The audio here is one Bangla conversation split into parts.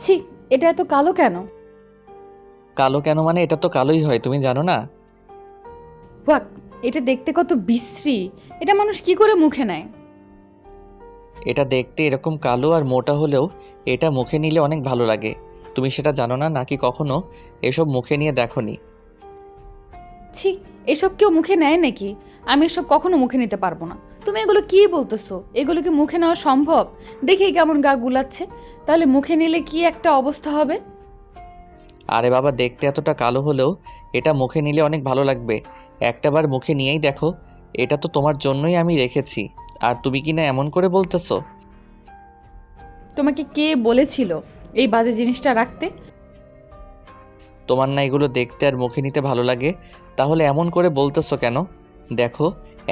ছি, এটা এত কালো কেন? কালো কেন মানে এটা তো কালোই হয়, তুমি জানো না? ওয়াক, এটা দেখতে কত বিশ্রী। এটা মানুষ কি করে মুখে নেয়? এটা দেখতে এরকম কালো আর মোটা হলেও এটা মুখে নিলে অনেক ভালো লাগে। তুমি সেটা জানো না নাকি কখনো এসব মুখে নিয়ে দেখোনি? ছি, এসব কেউ মুখে নেয় নাকি? আমি এসব কখনো মুখে নিতে পারবো না। তুমি এগুলো কি বলতেছো? এগুলো কি মুখে নেওয়া সম্ভব? দেখেই কেমন গা গুলাচ্ছে। তাহলে মুখে নিলে কি একটা অবস্থা হবে? আরে বাবা, দেখতে এতটা কালো হলেও এটা মুখে নিলে অনেক ভালো লাগবে। একটাবার মুখে নিয়েই দেখো। এটা তো তোমার জন্যই আমি রেখেছি। আর তুমি কি না এমন করে বলতেছো? তোমাকে কে বলেছিল এই বাজে জিনিসটা রাখতে? তোমার না এগুলো দেখতে আর মুখে নিতে ভালো লাগে, তাহলে এমন করে বলতেছো কেন? দেখো,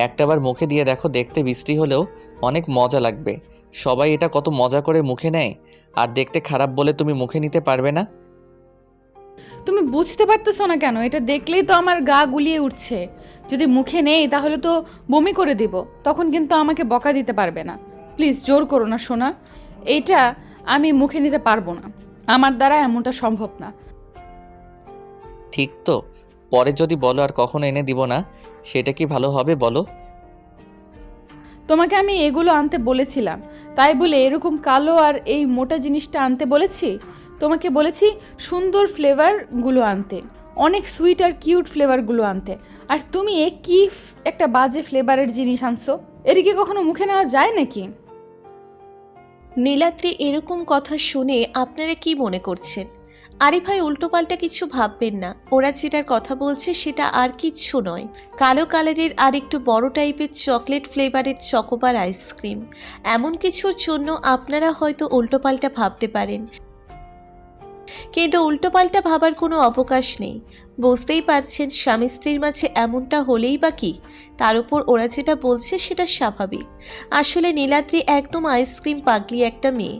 একটাবার মুখে দিয়ে দেখো, দেখতে বিশ্রী হলেও অনেক মজা লাগবে। সবাই এটা কত মজা করে মুখে নেয়, আর দেখতে খারাপ বলে তুমি মুখে নিতে পারবে না? তুমি বুঝতে পারতেছো না কেন? এটা দেখলেই তো আমার গা গুলিয়ে উঠছে। যদি মুখে নেই তাহলে তো বমি করে দিব। তখন কিন্তু আমাকে বকা দিতে পারবে না। প্লিজ জোর করো না সোনা। এইটা আমি মুখে নিতে পারবো না। আমার দ্বারা এমনটা সম্ভব না। ঠিক তো? পরে যদি বলো আর কখনো এনে দিব না, সেটা কি ভালো হবে বলো? তোমাকে আমি এগুলো আনতে বলেছিলাম, তাই বলে এরকম কালো আর এই মোটা জিনিসটা আনতে বলেছি? তোমাকে বলেছি সুন্দর ফ্লেভারগুলো আনতে, অনেক সুইট আর কিউট ফ্লেভারগুলো আনতে। আর তুমি কি একটা বাজে ফ্লেভারের জিনিস আনছো? এদিকে কখনো মুখে নেওয়া যায় নাকি? নীলাদ্রি এরকম কথা শুনে আপনারা কি মনে করছেন? আরে ভাই, উল্টোপাল্টা কিছু ভাববেন না। ওরা যেটার কথা বলছে সেটা আর কিচ্ছু নয়, কালো কালারের আর একটু বড় টাইপের চকলেট ফ্লেভারের চকোবার আইসক্রিম। এমন কিছুর জন্য আপনারা হয়তো উল্টোপাল্টা ভাবতে পারেন, কিন্তু উল্টোপাল্টা ভাবার কোনো অবকাশ নেই। বুঝতেই পারছেন, স্বামী স্ত্রীর মাঝে এমনটা হলেই বা কি। তার উপর ওরা যেটা বলছে সেটা স্বাভাবিক। আসলে নীলাদ্রি একদম আইসক্রিম পাগলি একটা মেয়ে।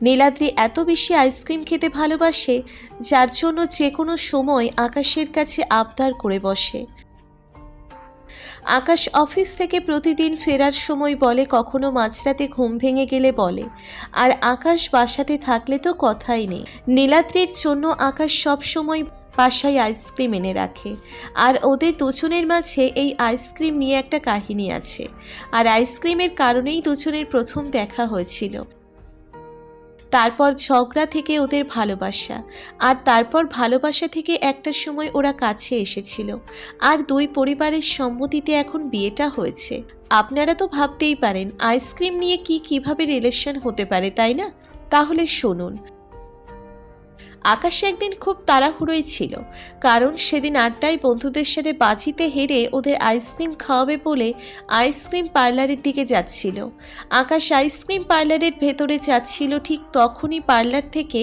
নীলাদ্রি এত বেশি আইসক্রিম খেতে ভালোবাসে, যার জন্য যে কোনো সময় আকাশের কাছে আবদার করে বসে। আকাশ অফিস থেকে প্রতিদিন ফেরার সময় বলে, কখনো মাঝরাতে ঘুম ভেঙে গেলে বলে। আর আকাশ বাসাতে থাকলে তো কথাই নেই। নীলাদ্রির জন্য আকাশ সব সময় বাসায় আইসক্রিম এনে রাখে। আর ওদের দুজনের মাঝে এই আইসক্রিম নিয়ে একটা কাহিনী আছে। আর আইসক্রিমের কারণেই দুজনের প্রথম দেখা হয়েছিল। তারপর ঝগড়া থেকে ওদের ভালোবাসা, আর তারপর ভালোবাসা থেকে একটা সময় ওরা কাছে এসেছিল। আর দুই পরিবারের সম্মতিতে এখন বিয়েটা হয়েছে। আপনারা তো ভাবতেই পারেন আইসক্রিম নিয়ে কিভাবে রিলেশন হতে পারে, তাই না? তাহলে শুনুন। আকাশ একদিন খুব তাড়াহুড়োই ছিল, কারণ সেদিন আড্ডায় বন্ধুদের সাথে বাজিতে হেরে ওদের আইসক্রিম খাওয়াবে বলে আইসক্রিম পার্লারের দিকে যাচ্ছিল। আকাশ আইসক্রিম পার্লারের ভেতরে যাচ্ছিল, ঠিক তখনই পার্লার থেকে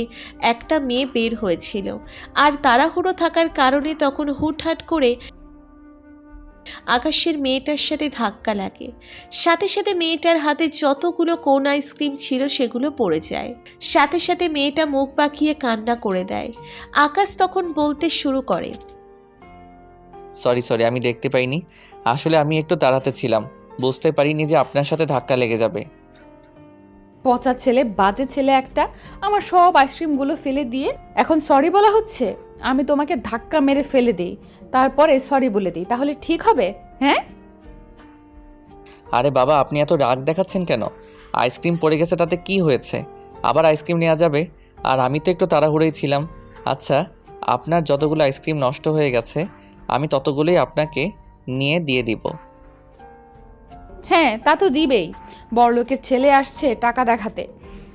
একটা মেয়ে বের হয়েছিল। আর তাড়াহুড়ো থাকার কারণে তখন হুটহাট করে আকাশের মেয়েটার সাথে ধাক্কা লাগে। সাথে সাথে মেয়েটার হাতে যতগুলো কোন আইসক্রিম ছিল সেগুলো পড়ে যায়। সাথে সাথে মেয়েটা মুখ বাঁকিয়ে কান্না করে দেয়। আকাশ তখন বলতে শুরু করে, সরি সরি, আমি দেখতে পাইনি। আসলে আমি একটু তাড়াতে ছিলাম, বুঝতে পারিনি যে আপনার সাথে ধাক্কা লেগে যাবে। পচা ছেলে, বাজে ছেলে একটা। আমার সব আইসক্রিমগুলো ফেলে দিয়ে এখন সরি বলা হচ্ছে? আমি তোমাকে ধাক্কা মেরে ফেলে দিই, তারপরে সরি বলে দিই, তাহলে ঠিক হবে? হ্যাঁ? আরে বাবা, আপনি এত রাগ দেখাচ্ছেন কেন? আইসক্রিম পড়ে গেছে, তাতে কি হয়েছে? আবার আইসক্রিম নেওয়া যাবে। আর আমি তো একটু তাড়াহুড়োই ছিলাম। আচ্ছা, আপনার যতগুলো আইসক্রিম নষ্ট হয়ে গেছে আমি ততগুলোই আপনাকে নিয়ে দিয়ে দিব। হ্যাঁ, তা তো দিবেই। বড়লোকের ছেলে আসছে টাকা দেখাতে।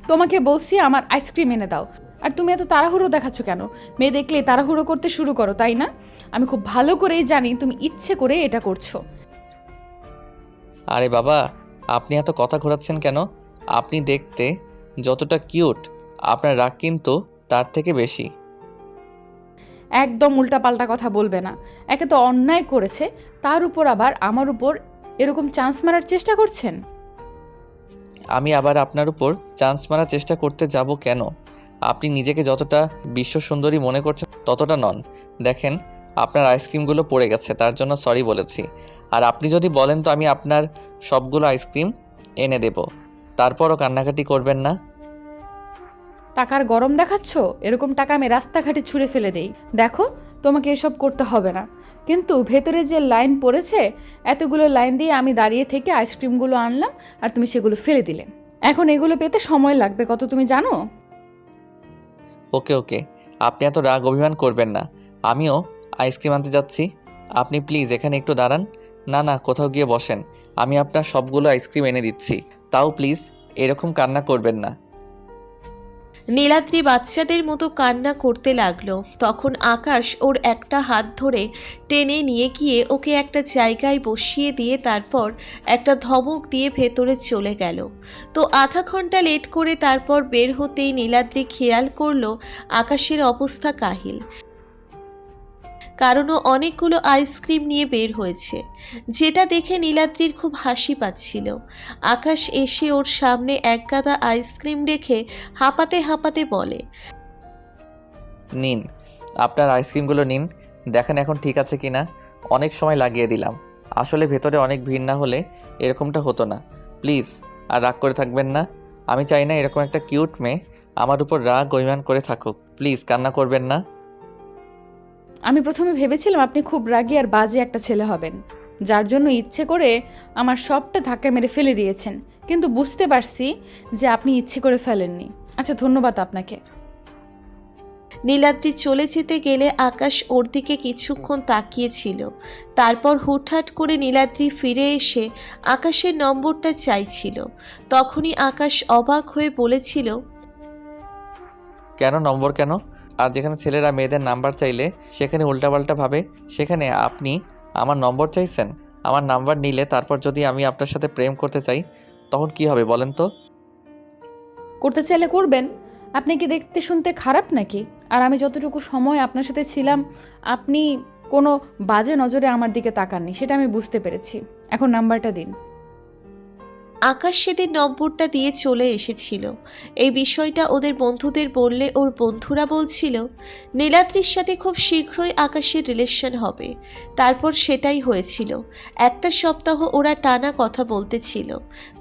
তোমাকে বলছি আমার আইসক্রিম এনে দাও, আর তুমি এত তাড়াহুড়ো দেখাচ্ছ কেন? মেয়ে দেখলে তাড়াহুড়ো করতে শুরু করো, তাই না? আমি খুব ভালো করেই জানি তুমি ইচ্ছে করে এটা করছো। আরে বাবা, আপনি এত কথা ঘোরাচ্ছেন কেন? আপনি দেখতে যতটা কিউট, আপনার রাগ কিন্তু তার থেকে বেশি। একদম উল্টাপাল্টা কথা বলবে না। একে তো অন্যায় করেছে, তার উপর আবার আমার উপর এরকম চান্স মারার চেষ্টা করছেন। আমি আবার আপনার উপর চান্স মারার চেষ্টা করতে যাব কেন? আপনি নিজেকে যতটা বিশ্ব সুন্দরী মনে করছেন ততটা নন। দেখেন, আপনার আইসক্রিমগুলো পড়ে গেছে, তার জন্য সরি বলেছি। আর আপনি যদি বলেন তো আমি আপনার সবগুলো আইসক্রিম এনে দেব। তারপরও কান্নাকাটি করবেন না। টাকার গরম দেখাচ্ছ? এরকম টাকা আমি রাস্তাঘাটে ছুঁড়ে ফেলে দেই। দেখো, তোমাকে এসব করতে হবে না। কিন্তু ভেতরে যে লাইন পড়েছে, এতগুলো লাইন দিয়ে আমি দাঁড়িয়ে থেকে আইসক্রিমগুলো আনলাম আর তুমি সেগুলো ফেলে দিলে। এখন এগুলো পেতে সময় লাগবে কত তুমি জানো? ওকে ওকে, আপনি এত রাগ অভিমান করবেন না। আমিও আইসক্রিম আনতে যাচ্ছি। আপনি প্লিজ এখানে একটু দাঁড়ান। না না, কোথাও গিয়ে বসেন, আমি আপনার সবগুলো আইসক্রিম এনে দিচ্ছি। তাও প্লিজ এরকম কান্না করবেন না। নীলাদ্রি বাচ্চাদের মতো কান্না করতে লাগলো। তখন আকাশ ওর একটা হাত ধরে টেনে নিয়ে গিয়ে ওকে একটা জায়গায় বসিয়ে দিয়ে তারপর একটা ধমক দিয়ে ভেতরে চলে গেল। তো আধা ঘন্টা লেট করে তারপর বের হতেই নীলাদ্রি খেয়াল করলো আকাশের অবস্থা কাহিল, কারণ ও অনেকগুলো আইসক্রিম নিয়ে বের হয়েছে, যেটা দেখে নীলাদ্রির খুব হাসি পাচ্ছিল। আকাশ এসে ওর সামনে এক গাদা আইসক্রিম রেখে হাঁপাতে হাঁপাতে বলে, নিন, আপনার আইসক্রিমগুলো নিন, দেখেন এখন ঠিক আছে কি না। অনেক সময় লাগিয়ে দিলাম, আসলে ভেতরে অনেক ভিড় না হলে এরকমটা হতো না। প্লিজ আর রাগ করে থাকবেন না। আমি চাই না এরকম একটা কিউট মেয়ে আমার উপর রাগ অভিমান করে থাকুক। প্লিজ কান্না করবেন না। আমি প্রথমে ভেবেছিলাম আপনি খুব রাগী আর বাজে একটা ছেলে হবেন, যার জন্য ইচ্ছে করে আমার সবটা ধাক্কা মেরে ফেলে দিয়েছেন। কিন্তু বুঝতে পারছি যে আপনি ইচ্ছে করে ফেলেননি। আচ্ছা, ধন্যবাদ আপনাকে। নীলাদ্রি চলে যেতে গেলে আকাশ ওর দিকে কিছুক্ষণ তাকিয়েছিল। তারপর হুটহাট করে নীলাদ্রি ফিরে এসে আকাশের নম্বরটা চাইছিল। তখনই আকাশ অবাক হয়ে বলেছিল, কেন নম্বর কেন? আর যেখানে ছেলেরা মেয়েদের নাম্বার চাইলে সেখানে উল্টাপাল্টা ভাবে, সেখানে আপনি আমার নম্বর চাইছেন? আমার নাম্বার নিলে তারপর যদি আমি আপনার সাথে প্রেম করতে চাই তখন কি হবে বলেন তো? করতে চাইলে করবেন। আপনি কি দেখতে শুনতে খারাপ নাকি? আর আমি যতটুকু সময় আপনার সাথে ছিলাম, আপনি কোনো বাজে নজরে আমার দিকে তাকাননি, সেটা আমি বুঝতে পেরেছি। এখন নাম্বারটা দিন। আকাশ সেদিন নম্বরটা দিয়ে চলে এসেছিল। এই বিষয়টা ওদের বন্ধুদের বললে ওর বন্ধুরা বলছিল নীলাদ্রির সাথে খুব শীঘ্রই আকাশের রিলেশন হবে। তারপর সেটাই হয়েছিল। একটা সপ্তাহ ওরা টানা কথা বলতেছিল,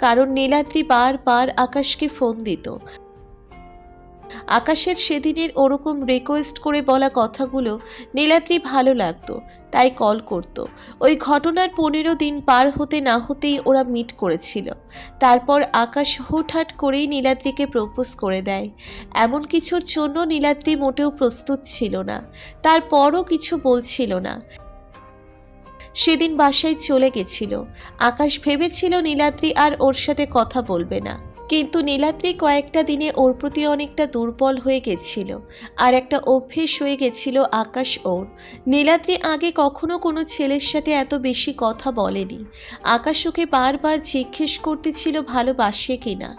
কারণ নীলাদ্রি বারবার আকাশকে ফোন দিত। আকাশের সেদিনের ওরকম রিকোয়েস্ট করে বলা কথাগুলো নীলাদ্রি ভালো লাগতো, তাই কল করত। ওই ঘটনার 15 দিন পার হতে না হতেই ওরা মিট করেছিল। তারপর আকাশ হুটহাট করেই নীলাদ্রিকে প্রপোজ করে দেয়। এমন কিছুর জন্য নীলাদ্রি মোটেও প্রস্তুত ছিল না, তারপরও কিছু বলছিল না। সেদিন বাসায় চলে গেছিল। আকাশ ভেবেছিল নীলাদ্রি আর ওর সাথে কথা বলবে না, কিন্তু নীলাদ্রি কয়েকটা দিনে ওর প্রতি অনেকটা দুর্বল হয়ে গেছিল। আর একটা অভ্যেস হয়ে গেছিল আকাশ ওর। নীলাদ্রি আগে কখনো কোনো ছেলের সাথে এত বেশি কথা বলেনি। আকাশ ওকে বারবার জিজ্ঞেস করতেছিল ভালোবাসে কিনা,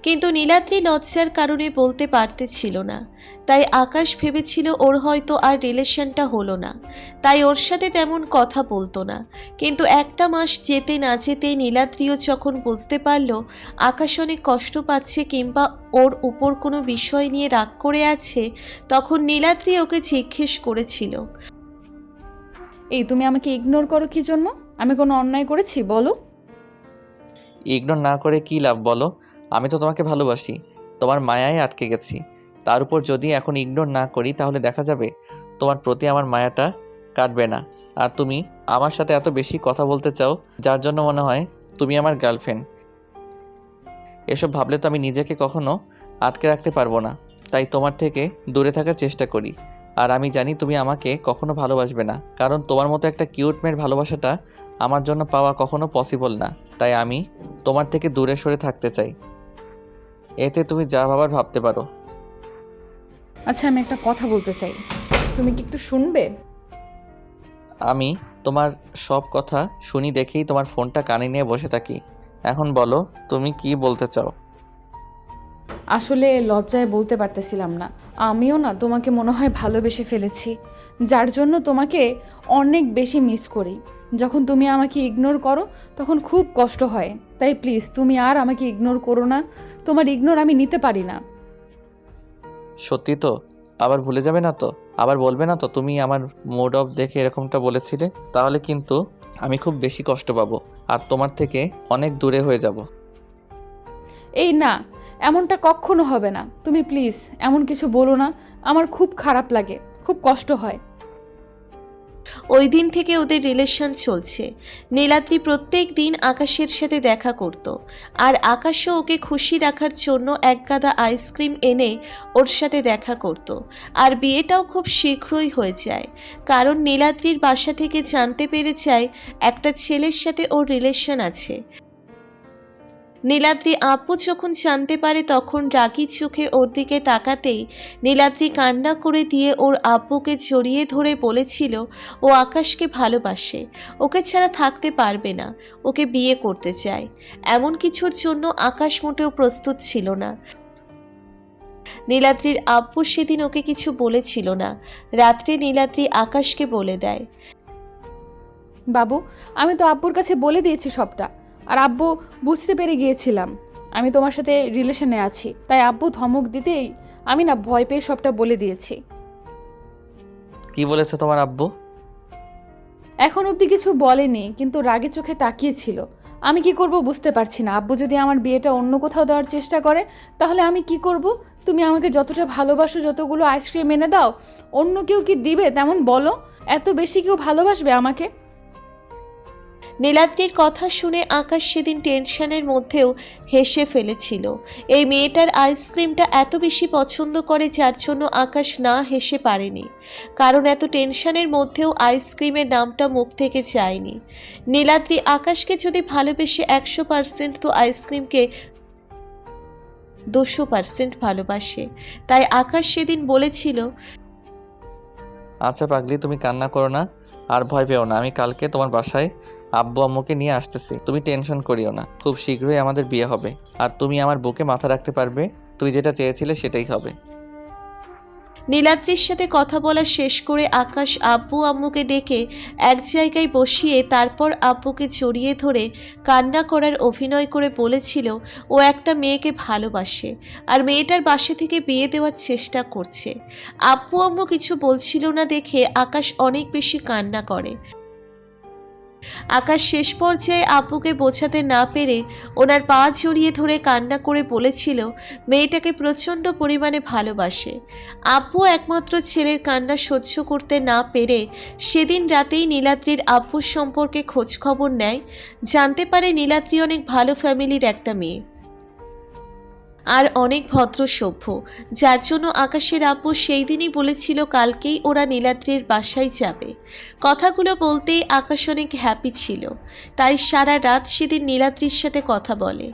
কিন্তু নীলাদ্রি লজ্জার কারণে বলতে পারতেছিল না। তাই আকাশ ভেবেছিল ওর হয়তো আর রিলেশনটা হলো না, তাই ওর সাথে তেমন কথা বলতো না। কিন্তু একটা মাস যেতে না যেতেই নীলাদ্রিও যখন বুঝতে পারলো আকাশ অনেক কষ্ট পাচ্ছে কিংবা ওর উপর কোনো বিষয় নিয়ে রাগ করে আছে, তখন নীলাদ্রি ওকে জিজ্ঞেস করেছিল, এই তুমি আমাকে ইগনোর করো কি জন্য? আমি কোনো অন্যায় করেছি বলো? ইগনোর না করে কি লাভ বলো? আমি তো তোমাকে ভালোবাসি, তোমার মায়ায় আটকে গেছি। তার উপর যদি এখন ইগনোর না করি তাহলে দেখা যাবে তোমার প্রতি আমার মায়াটা কাটবে না। আর তুমি আমার সাথে এত বেশি কথা বলতে চাও, যার জন্য মনে হয় তুমি আমার গার্লফ্রেন্ড। এসব ভাবলে তো আমি নিজেকে কখনো আটকে রাখতে পারবো না, তাই তোমার থেকে দূরে থাকার চেষ্টা করি। আর আমি জানি তুমি আমাকে কখনো ভালোবাসবে না, কারণ তোমার মতো একটা কিউট মেয়ের ভালোবাসাটা আমার জন্য পাওয়া কখনো পসিবল না। তাই আমি তোমার থেকে দূরে সরে থাকতে চাই। এতে তুমি যা ভাবার ভাবতে পারো। আচ্ছা, আমি একটা কথা বলতে চাই, তুমি কি একটু শুনবে? আমি তোমার সব কথা শুনি দেখেই তোমার ফোনটা কানে নিয়ে বসে থাকি। এখন বলো তুমি কি বলতে চাও। আসলে লজ্জায় বলতে পারতেছিলাম না। আমিও না তোমাকে মনে হয় ভালোবেসে ফেলেছি, যার জন্য তোমাকে অনেক বেশি মিস করি। যখন তুমি আমাকে ইগনোর করো তখন খুব কষ্ট হয়। তাই প্লিজ তুমি আর আমাকে ইগনোর করো না, তোমার ইগনোর আমি নিতে পারি না। সত্যি তো? আবার ভুলে যাবে না তো? আবার বলবে না তো তুমি আমার মুড অফ দেখে এরকমটা বলেছিলে? তাহলে কিন্তু আমি খুব বেশি কষ্ট পাবো আর তোমার থেকে অনেক দূরে হয়ে যাব। এই না, এমনটা কখনো হবে না। তুমি প্লিজ এমন কিছু বলো না, আমার খুব খারাপ লাগে, খুব কষ্ট হয়। ওই দিন থেকে ওদের রিলেশন চলছে। নীলাদ্রি প্রত্যেক দিন আকাশের সাথে দেখা করত, আর আকাশও ওকে খুশি রাখার জন্য এক গাদা আইসক্রিম এনে ওর সাথে দেখা করত। আর বিয়েটাও খুব শীঘ্রই হয়ে যায়, কারণ নীলাদ্রির বাসা থেকে জানতে পেরে যায় একটা ছেলের সাথে ওর রিলেশন আছে। নীলাদ্রি আপু যখন জানতে পারে তখন রাগী চোখে ওর দিকে তাকাতেই নীলাদ্রি কান্না করে দিয়ে ওর আব্বুকে জড়িয়ে ধরে বলেছিল ও আকাশকে ভালোবাসে, ওকে ছাড়া থাকতে পারবে না, ওকে বিয়ে করতে চায়। এমন কিছুর জন্য আকাশ মোটেও প্রস্তুত ছিল না। নীলাদ্রির আব্বু সেদিন ওকে কিছু বলেছিল না। রাত্রে নীলাদ্রি আকাশকে বলে দেয়, বাবু, আমি তো আব্বুর কাছে বলে দিয়েছি সবটা, আর আব্বু বুঝতে পেরে গিয়েছিলাম আমি তোমার সাথে রিলেশনে আছি, তাই আব্বু ধমক দিতেই আমি না ভয় পেয়ে সবটা বলে দিয়েছি। কি বলেছে তোমার আব্বু? এখন অবধি কিছু বলেনি, কিন্তু রাগে চোখে তাকিয়েছিল। আমি কি করব বুঝতে পারছি না। আব্বু যদি আমার বিয়েটা অন্য কোথাও দেওয়ার চেষ্টা করে তাহলে আমি কি করব? তুমি আমাকে যতটা ভালোবাসো, যতগুলো আইসক্রিম এনে দাও, অন্য কেউ কি দিবে তেমন বলো? এত বেশি কেউ ভালোবাসবে আমাকে? নীলাদ্রির কথা শুনে আকাশ সেদিন টেনশনের মধ্যেও হেসে ফেলেছিল। এই মেয়েটার আইসক্রিমটা এত বেশি পছন্দ করে যার জন্য আকাশ না হেসে পারেনি, কারণ এত টেনশনের মধ্যেও আইসক্রিমের নামটা মুখ থেকে যায়নি। নীলাদ্রি আকাশকে যদি ভালোবেসে 100%, তো আইসক্রিমকে 200% ভালোবাসে। তাই আকাশ সেদিন বলেছিল, আচ্ছা পাগলি, তুমি কান্না করো না আর ভয় পেও না। আমি কালকে তোমার বাসায় আব্বু আম্মুকে নিয়ে আসতেছি, তুমি টেনশন করিও না। খুব শীঘ্রই আমাদের বিয়ে হবে, আর তুমি আমার বুকে মাথা রাখতে পারবে। তুমি যেটা চেয়েছিলে সেটাই হবে। নীলাদ্রির সাথে কথা বলা শেষ করে আকাশ আব্বু আম্মুকে ডেকে এক জায়গায় বসিয়ে তারপর আব্বুকে জড়িয়ে ধরে কান্না করার অভিনয় করে বলেছিল ও একটা মেয়েকে ভালোবাসে, আর মেয়েটার বাসা থেকে বিয়ে দেওয়ার চেষ্টা করছে। আব্বু আম্মু কিছু বলছিল না দেখে আকাশ অনেক বেশি কান্না করে। আকাশ শেষ পর্যায়ে আব্বুকে বোঝাতে না পেরে ওনার পা জড়িয়ে ধরে কান্না করে বলেছিল মেয়েটাকে প্রচণ্ড পরিমাণে ভালোবাসে। আব্বু একমাত্র ছেলের কান্না সহ্য করতে না পেরে সেদিন রাতেই নীলাদ্রির আব্বুর সম্পর্কে খোঁজখবর নেয়। জানতে পারে নীলাদ্রি অনেক ভালো ফ্যামিলির একটা মেয়ে আর অনেক ভদ্র সভ্য, যার জন্য আকাশের আব্বু সেই দিনই বলেছিল কালকেই ওরা নীলাদ্রির বাসায় যাবে। কথাগুলো বলতেই আকাশ অনেক হ্যাপি ছিল, তাই সারা রাত সেদিন নীলাদ্রির সাথে কথা বলে।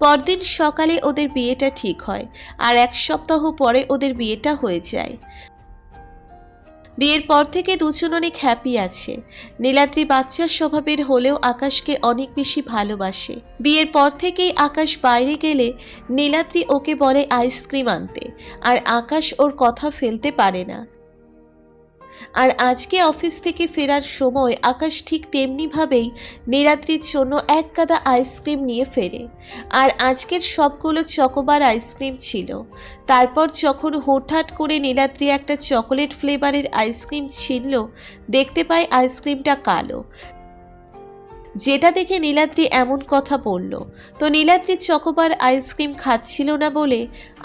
পরদিন সকালে ওদের বিয়েটা ঠিক হয়, আর 1 সপ্তাহ পরে ওদের বিয়েটা হয়ে যায়। বিয়ের পর থেকে দুজন অনেক হ্যাপি আছে। নীলাদ্রি বাচ্চার স্বভাবের হলেও আকাশকে অনেক বেশি ভালোবাসে। বিয়ের পর থেকেই আকাশ বাইরে গেলে নীলাদ্রি ওকে বলে আইসক্রিম আনতে, আর আকাশ ওর কথা ফেলতে পারে না। আর আজকে অফিস থেকে ফেরার সময় আকাশ ঠিক তেমনিভাবেই নীলাদ্রির জন্য এক গাদা আইসক্রিম নিয়ে ফেরে, আর আজকের সবগুলো চকোবার আইসক্রিম ছিল। তারপর যখন হঠাৎ করে নীলাদ্রি একটা চকোলেট ফ্লেভারের আইসক্রিম ছিনল, দেখতে পায় আইসক্রিমটা কালো, যেটা দেখে নীলাদ্রি এমন কথা বলল। তো নীলাদ্রি চকোবার আইসক্রিম খাচ্ছিল না বলে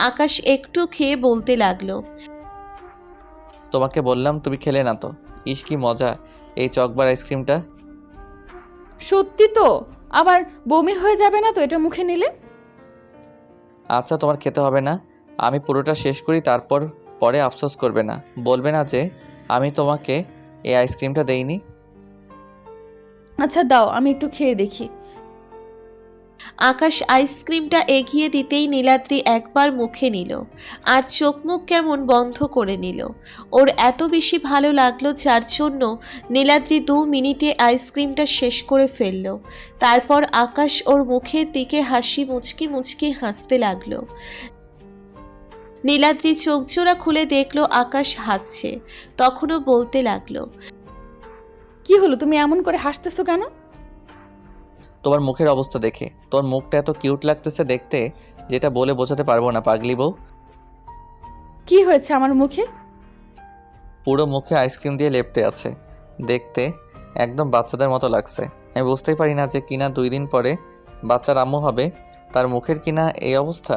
আকাশ একটু খেয়ে বলতে লাগলো, তোমাকে বললাম তুমি খেলে না তো। ইস কি মজা এই চকবার আইসক্রিমটা। সত্যি তো? আবার বমি হয়ে যাবে না তো এটা মুখে নিলে? আচ্ছা তোমার খেতে হবে না, আমি পুরোটা শেষ করি, তারপর পরে আফসোস করবে না, বলবে না যে আমি তোমাকে এই আইসক্রিমটা দেইনি। আচ্ছা দাও, আমি একটু খেয়ে দেখি। আকাশ আইসক্রিমটা এগিয়ে দিতেই নীলাদ্রি একবার মুখে নিল, আর চোখ মুখ কেমন বন্ধ করে নিল। ওর এত বেশি ভালো লাগলো যার জন্য নীলাদ্রি 2 মিনিটে আইসক্রিমটা শেষ করে ফেলল। তারপর আকাশ ওর মুখের দিকে হাসি মুচকি মুচকি হাসতে লাগলো। নীলাদ্রি চোখ জোড়া খুলে দেখলো আকাশ হাসছে, তখনও বলতে লাগলো, কি হলো, তুমি এমন করে হাসতেছো কেন? তোমার মুখের অবস্থা দেখে। তোমার মুখটা এত কিউট লাগতেছে দেখতে, যেটা বলে বোঝাতে পারবো না পাগলি বউ। কি হয়েছে আমার মুখে? পুরো মুখে আইসক্রিম দিয়ে লেপ্টে আছে, দেখতে একদম বাচ্চাদের মতো লাগছে। আমি বুঝতেই পারি না যে কিনা 2 দিন পরে বাচ্চার আম্মু হবে, তার মুখের কিনা এই অবস্থা।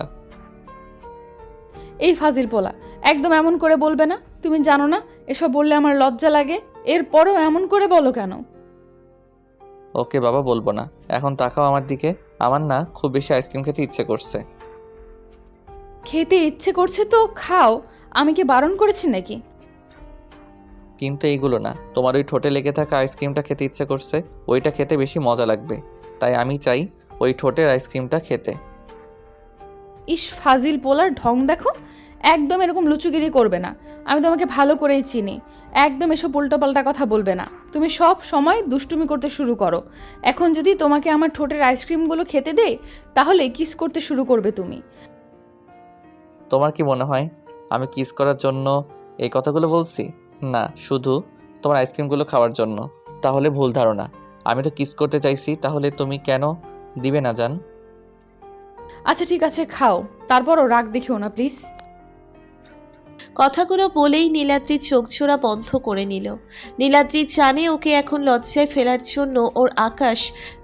এই ফাজিল পোলা, একদম এমন করে বলবে না। তুমি জানো না এসব বললে আমার লজ্জা লাগে, এরপরেও এমন করে বলো কেন? ওকে বাবা, বলবো না। এখন তাকাও আমার দিকে। আমার না খুব বেশি আইসক্রিম খেতে ইচ্ছে করছে। খেতে ইচ্ছে করছে তো খাও, আমি কি বারণ করেছি নাকি? কিন্তু এইগুলো না, তোমার ওই ঠোঁটে লেগে থাকা আইসক্রিমটা খেতে ইচ্ছে করছে। ওইটা খেতে বেশি মজা লাগবে, তাই আমি চাই ওই ঠোঁটের আইসক্রিমটা খেতে। ইস ফাজিল পোলার ঢং দেখো, একদম এরকম লুচুগিরি করবে না। আমি তোমাকে ভালো করেই চিনি, একদম এসব উল্টোপাল্টা কথা বলবে না। তুমি সব সময় দুষ্টুমি করতে শুরু করো। এখন যদি তোমাকে আমার ঠোঁটের আইসক্রিমগুলো খেতে দেই, তাহলে কিস করতে শুরু করবে তুমি। তোমার কি মনে হয় আমি কিস করার জন্য এই কথাগুলো বলছি? না, শুধু তোমার আইসক্রিমগুলো খাওয়ার জন্য। তাহলে ভুল ধারণা। আমি তো কিস করতে চাইছি, তাহলে তুমি কেন দিবে না জান? আচ্ছা ঠিক আছে খাও, তারপরও রাগ দেখিও না প্লিজ। কথাগুলো বলেই নীলাদ্রি চোখ জোড়া বন্ধ করে নিল। নীলাদ্রি জানে ওকে এখন লজ্জায় ফেলার জন্য ওর আকাশ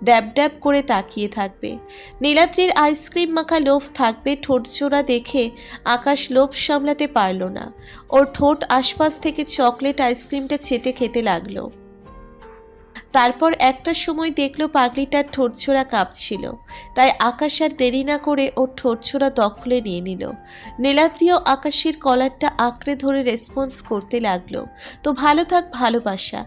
ড্যাব ড্যাব করে তাকিয়ে থাকবে। নীলাদ্রির আইসক্রিম মাখা লোভ থাকবে ঠোঁট জোড়া দেখে আকাশ লোভ সামলাতে পারল না। ওর ঠোঁট আশপাশ থেকে চকলেট আইসক্রিমটা চেটে খেতে লাগলো। তারপর একটা সময় দেখলো পাগলিটার ঠোঁটছোড়া কাঁপছিল, তাই আকাশ আর দেরি না করে ওর ঠোঁটছোড়া দখলে নিয়ে নিল। নীলাদ্রিও আকাশের কলারটা আঁকড়ে ধরে রেসপন্স করতে লাগলো, তো ভালো থাক ভালোবাসা।